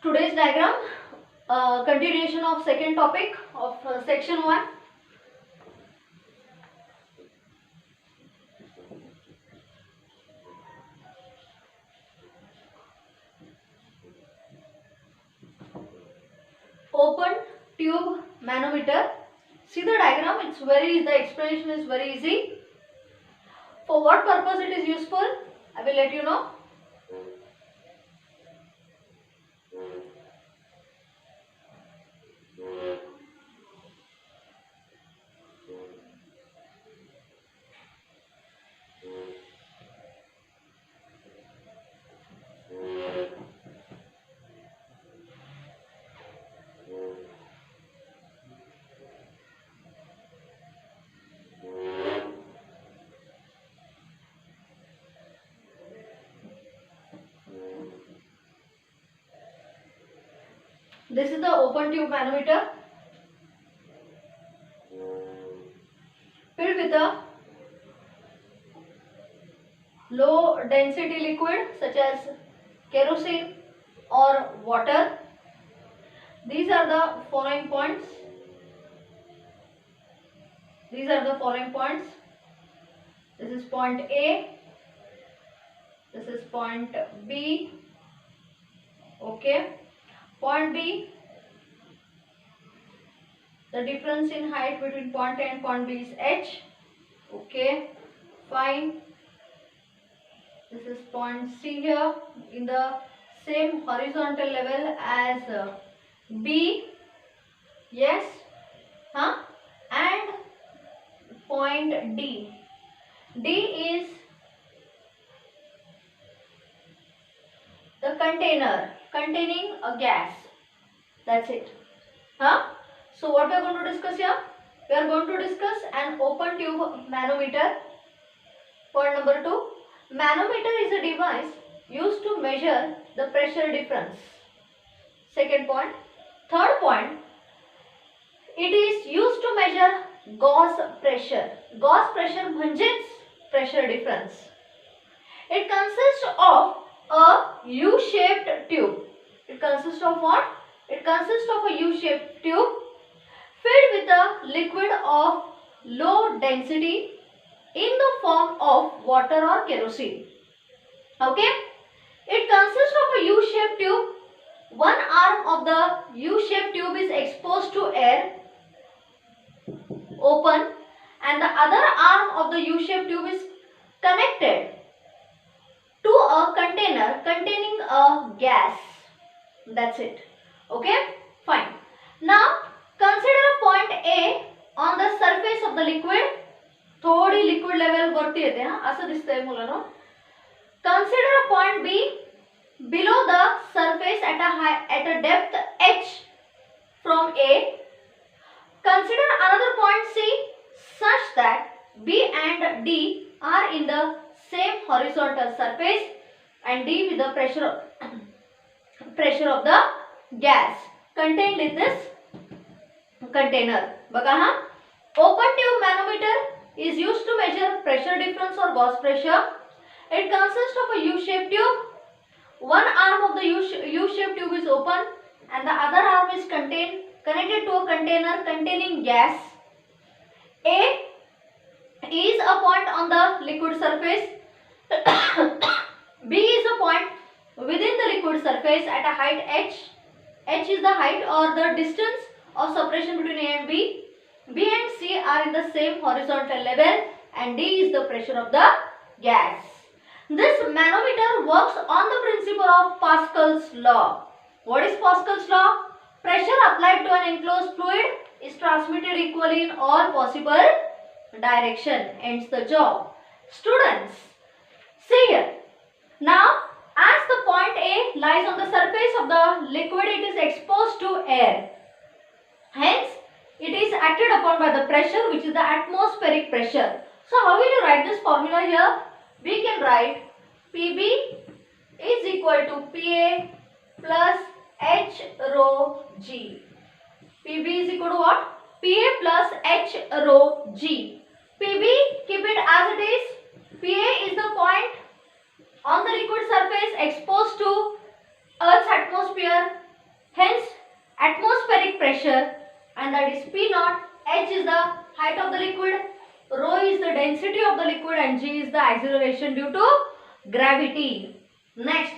Today's diagram, continuation of second topic of section 1. Open tube manometer. See the diagram, the explanation is very easy. For what purpose it is useful, I will let you know. This is the open tube manometer filled with a low density liquid such as kerosene or water. These are the following points. This is point A. This is point B. Okay. Point B. The difference in height between point A and point B is h. Okay. Fine. This is point C here in the same horizontal level as B. Yes. And point D. D is the container containing a gas. That's it. So what we are going to discuss here? We are going to discuss an open tube manometer. Point number 2. Manometer is a device used to measure the pressure difference. Second point. Third point. It is used to measure gauge pressure. Gauge pressure म्हणजेच pressure difference. It consists of a U-shaped tube. It consists of what? It consists of a U-shaped tube filled with a liquid of low density in the form of water or kerosene. Okay? It consists of a U-shaped tube. One arm of the U-shaped tube is exposed to air, open, and the other arm of the U-shaped tube is connected to a container containing a gas. That's it. Okay? Fine. Now, consider point A on the surface of the liquid. थोड़ी liquid level वरती येते असं दिसतंय मुलांनो. Consider point B below the surface at a depth h from A. Consider another point C such that B and D are in the same horizontal surface and D with the pressure of the gas contained in this container. बघा open tube manometer is used to measure pressure difference or gauge pressure. It consists of a U-shaped tube. One arm of the U-shaped tube is open and the other arm is connected to a container containing gas. A is a point on the liquid surface. B is a point within the liquid surface at a height h. H is the height or the distance of separation between A and B. B and C are in the same horizontal level and D is the pressure of the gas. This manometer works on the principle of Pascal's law. What is Pascal's law? Pressure applied to an enclosed fluid is transmitted equally in all possible direction. Ends the job. Students, see here. Now, as the point A lies on the surface of the liquid, it is exposed to air. Hence, it is acted upon by the pressure, which is the atmospheric pressure. So, how will you write this formula here? We can write PB is equal to PA plus H rho G. PB is equal to what? PA plus H rho G. PB, keep it as it is. PA is the point on the liquid surface exposed to Earth's atmosphere pressure, and that is P naught. H is the height of the liquid, rho is the density of the liquid, and G is the acceleration due to gravity. Next,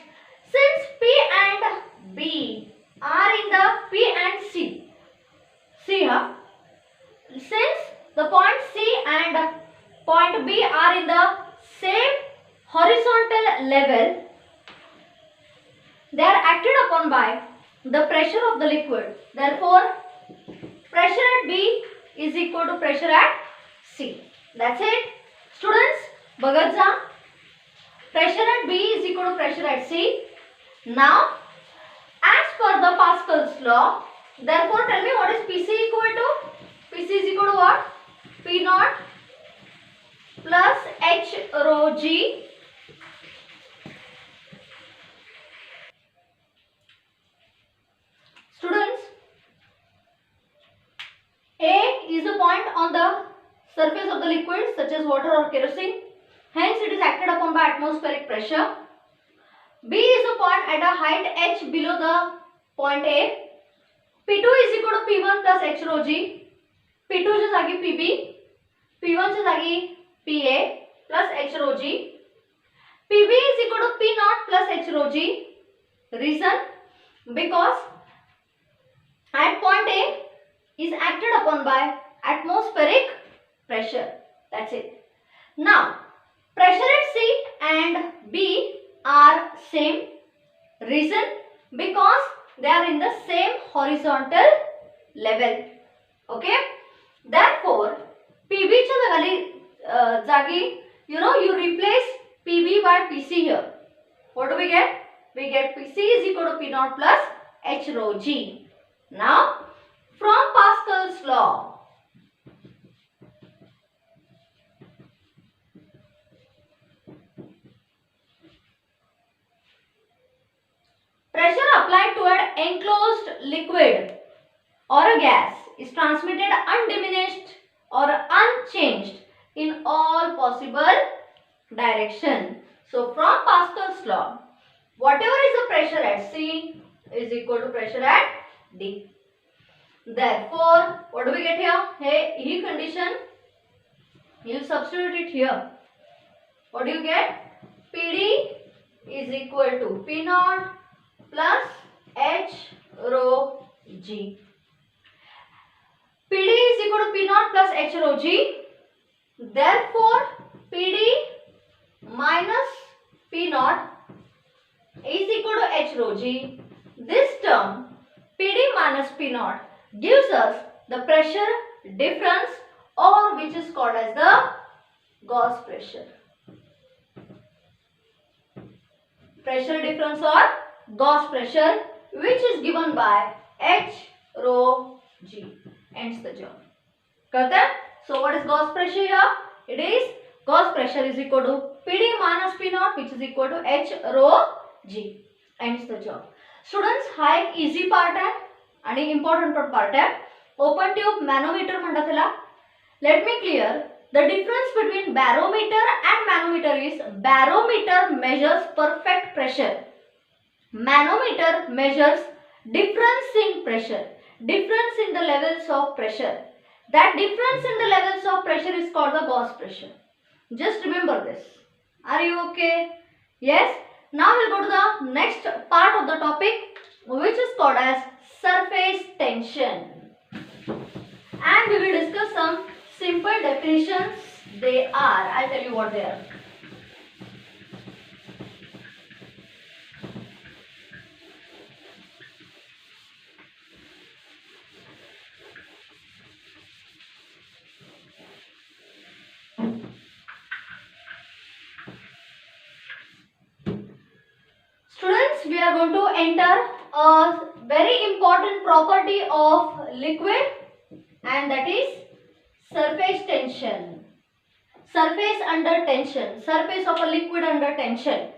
since P and B are in the P and C, see here, since the point C and point B are in the same horizontal level, they are acted upon by the pressure of the liquid. Therefore, pressure at B is equal to pressure at C. That's it. Students, बघत जा. Pressure at B is equal to pressure at C. Now, as per the Pascal's law, therefore tell me what is PC equal to? PC is equal to what? P naught plus H rho G students, A is a point on the surface of the liquid such as water or kerosene. Hence it is acted upon by atmospheric pressure. B is a point at a height h below the point A. P2 is equal to P1 plus H rho G. P2 च्या जागी PB, P1 च्या जागी PA plus H rho G. PB is equal to P naught plus H rho G. Reason? Because at point A is acted upon by atmospheric pressure. That's it. Now, pressure at C and B are same. Reason? Because they are in the same horizontal level. Okay? Therefore, PB च्या जागी, you replace PB by PC here. What do we get? We get PC is equal to P naught plus H rho G. Now, from Pascal's law, pressure applied to an enclosed liquid or a gas is transmitted undiminished or unchanged in all possible direction. So, from Pascal's law, whatever is the pressure at C is equal to pressure at D. Therefore, what do we get here? Hey, he condition, you substitute it here. What do you get? PD is equal to P naught plus H rho G. PD is equal to P naught plus H rho G. Therefore, PD minus P naught is equal to H rho G. This term PD minus P naught gives us the pressure difference, or which is called as the Gauss pressure. Pressure difference or Gauss pressure, which is given by H rho G. Ends the job. Got that? So what is Gauss pressure here? It is Gauss pressure is equal to PD minus P naught, which is equal to H rho G. Ends the job. Students, हा एक easy part है आणि important part है. Open tube manometer म्हणतात त्याला. Let me clear. The difference between barometer and manometer is barometer measures perfect pressure. Manometer measures difference in pressure, difference in the levels of pressure. That difference in the levels of pressure is called the Gauss pressure. Just remember this. Are you okay? Yes. Now we'll go to the next part of the topic, which is called as surface tension. And we will discuss some simple definitions. They are, I'll tell you what they are. Students, we are going to enter a very important property of liquid, and that is surface tension. Surface under tension. Surface of a liquid under tension.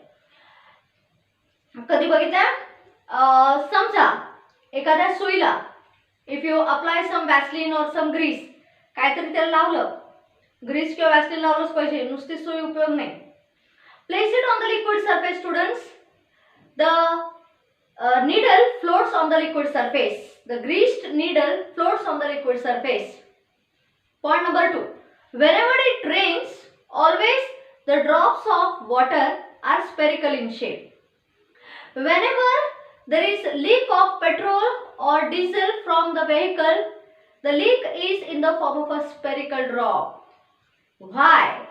कधी बघितलं? समजा एखाद्या Suila if you apply some Vaseline or some grease, काहीतरी त्याला लावलं, grease किंवा Vaseline लावलंच पाहिजे, नुसती सुई उपयोग नाही. Place it on the liquid surface, students. The needle floats on the liquid surface. the greased needle floats on the liquid surface. Point number 2. Whenever it rains, always the drops of water are spherical in shape. Whenever there is leak of petrol or diesel from the vehicle, the leak is in the form of a spherical drop. Why?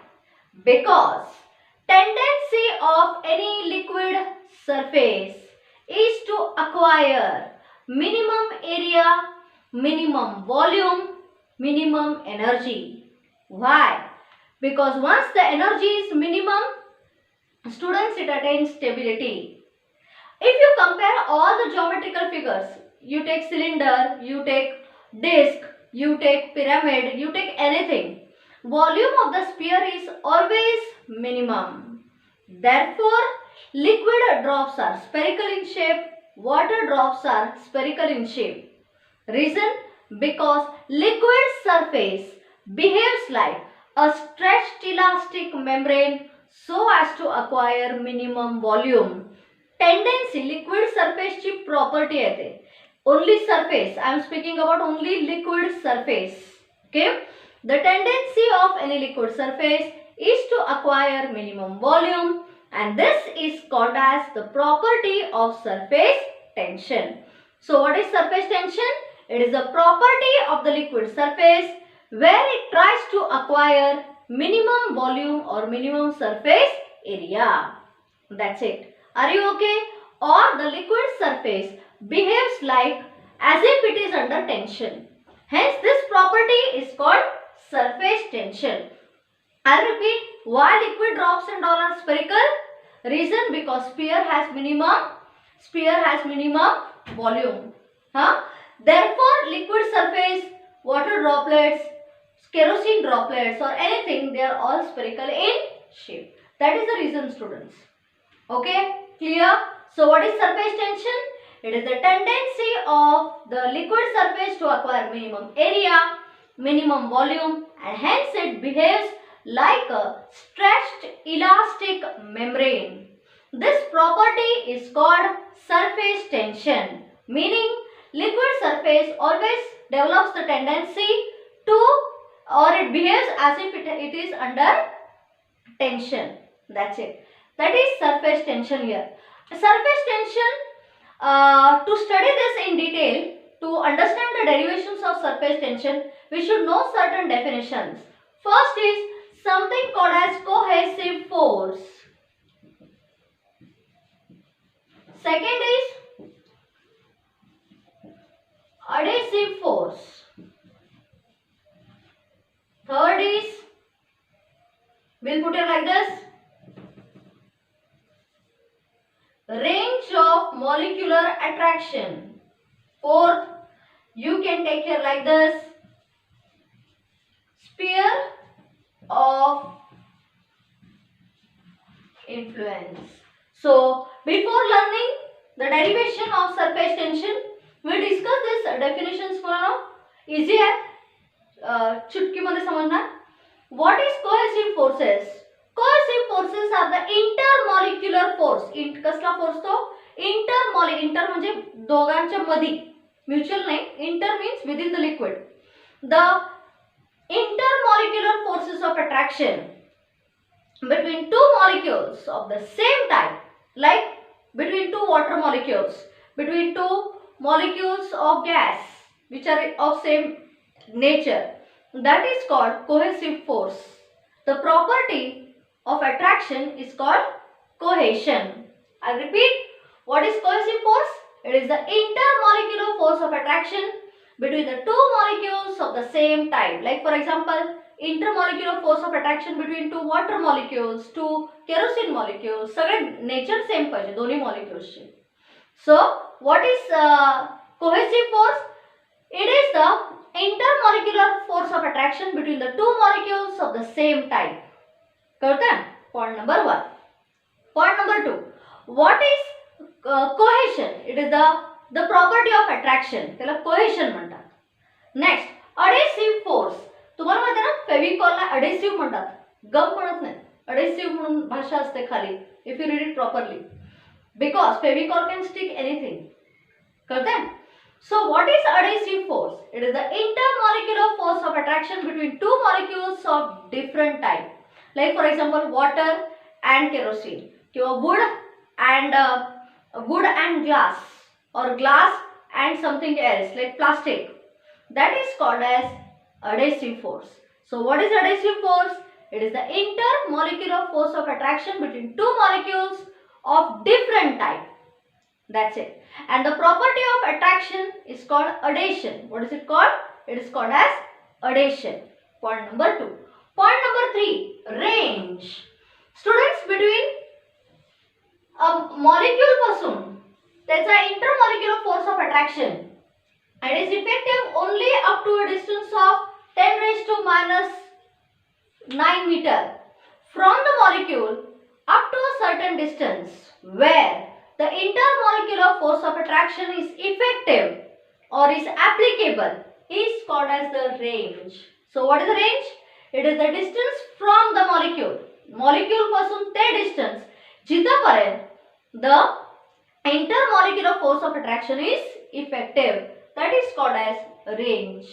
Because tendency of any liquid surface is to acquire minimum area, minimum volume, minimum energy. Why? Because once the energy is minimum, students, it attains stability. If you compare all the geometrical figures, you take cylinder, you take disc, you take pyramid, you take anything, volume of the sphere is always minimum. Therefore, liquid drops are spherical in shape, water drops are spherical in shape. Reason? Because liquid surface behaves like a stretched elastic membrane so as to acquire minimum volume. Tendency, liquid surface ची property आहे ते. Only surface, I am speaking about only liquid surface. Okay, the tendency of any liquid surface is to acquire minimum volume, and this is called as the property of surface tension. So what is surface tension? It is a property of the liquid surface where it tries to acquire minimum volume or minimum surface area. That's it. Are you okay? Or the liquid surface behaves like as if it is under tension. Hence this property is called surface tension. I repeat, why liquid drops and all are spherical? Reason, because sphere has minimum volume. Therefore liquid surface, water droplets, kerosene droplets or anything, they are all spherical in shape. That is the reason, students. Okay, clear? So what is surface tension? It is the tendency of the liquid surface to acquire minimum area, minimum volume, and hence it behaves like a stretched elastic membrane. This property is called surface tension, meaning liquid surface always develops the tendency to, or it behaves as if it is under tension. That's it. That is surface tension here. Surface tension, to study this in detail, to understand the derivations of surface tension, we should know certain definitions. First is something called as cohesive force. Second is adhesive force. Third is, we'll put it like this, range of molecular attraction. Fourth, you can take here like this, sphere of influence. So before learning the derivation of surface tension, we discuss this definitions for now. Easy है, चुटकी मध्ये समजणार. What is cohesive forces? Cohesive forces are the intermolecular force. कसला force तो? Inter म्हणजे दोघांच्या मध्ये. Mutual नाही. Inter means within the liquid. The intermolecular forces of attraction between two molecules of the same type, like between two water molecules, between two molecules of gas which are of same nature, that is called cohesive force. The property of attraction is called cohesion. I repeat, what is cohesive force? It is the intermolecular force of attraction between the two molecules of the same type. Like for example, intermolecular force of attraction between two water molecules, two kerosene molecules, सगळे nature same पाहिजे दोन्ही molecules चे. So what is cohesive force? It is the intermolecular force of attraction between the two molecules of the same type. कळतं? Point number 1. Point number 2. What is cohesion? It is the property of attraction. त्याला cohesion म्हणतात. Next, adhesive force. तुम्हाला माहिती आहे ना, फेविकॉलला adhesive म्हणतात. गम म्हणत नाही. Adhesive म्हणून भाषा असते खाली. If you read it properly. Because Fevicol can stick anything. कळतं? So what is adhesive force? It is the intermolecular force of attraction between two molecules of different type. Like for example water and kerosene, किंवा wood and glass, or glass and something else like plastic. That is called as adhesive force. So what is adhesive force? It is the intermolecular force of attraction between two molecules of different type. That's it. And the property of attraction is called adhesion. What is it called? It is called as adhesion. Point number 2. Point number 3. Range. Students, between a molecule पासून त्याचा intermolecular force of attraction, it is effective only up to a distance of 10 raised to minus 9 meter from the molecule up to a certain distance where the intermolecular force of attraction is effective or is applicable is called as the range. So what is the range? It is the distance from the molecule. Molecule पासून ते distance जिथपर्यंत the intermolecular force of attraction is effective. That is called as range.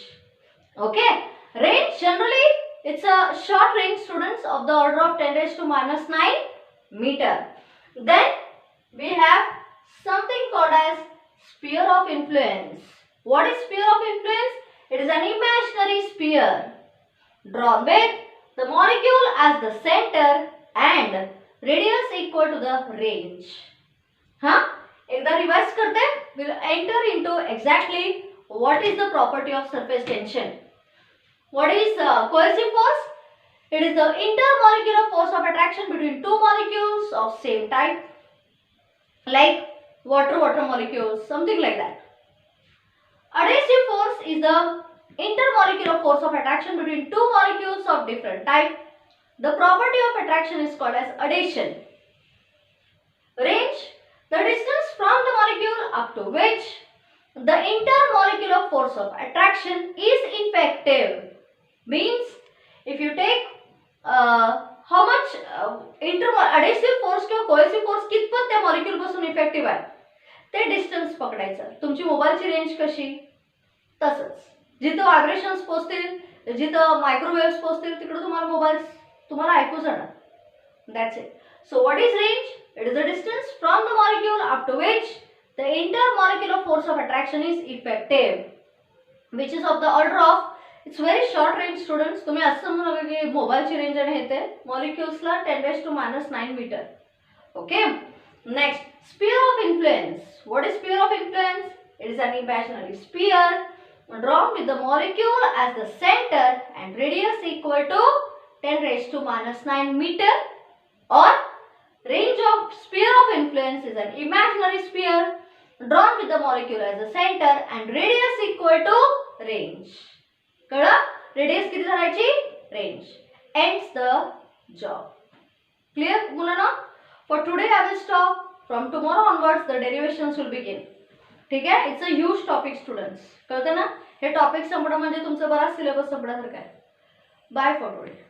Okay. Range generally it's a short range, students, of the order of 10 raised to minus 9 meter. Then we have something called as sphere of influence. What is sphere of influence? It is an imaginary sphere drawn with the molecule as the center and radius equal to the range. एकदा revise करते हैं. We'll enter into exactly what is the property of surface tension. What is cohesive force? It is the intermolecular force of attraction between two molecules of same type, like water molecules, something like that. Adhesive force is the intermolecular force of attraction between two molecules of different type. The property of attraction is called as adhesion. Range, the distance from the molecule up to which the intermolecular force of attraction is effective. Means if you take how much adhesive force किंवा cohesive force कितपत त्या molecule पासून effective आहे ते distance पकडायचं. तुमची मोबाईलची range कशी तसंच जिथं व्हायब्रेशन्स पोहोचतील, जिथं मायक्रोवेव्हज पोहोचतील तिकडे तुम्हाला ऐकू जाणार. That's it. So what is range? It is the distance from the molecule up to which the intermolecular force of attraction is effective, which is of the order of, it's very short range, students. तुम्ही असं समजू नका की मोबाईलची range आणि हे ते मॉलिक्युल्सला 10 raised to minus 9 meter. Okay. Next, sphere of influence. What is sphere of influence? It is an imaginary sphere drawn with the molecule as the center and radius equal to 10 raised to minus 9 meter. Or range of sphere of influence is an imaginary sphere drawn with the molecule as the center and radius equal to range. कळलं? Radius किती धरायची? Range. Ends the job. Clear मुलांनो? For today I will stop. From tomorrow onwards the derivations will begin. ठीक आहे? It's a huge topic, students. कळतं ना? हे topic संपणं म्हणजे तुमचं बराच सिलेबस संपण्यासारखं आहे. Bye for today.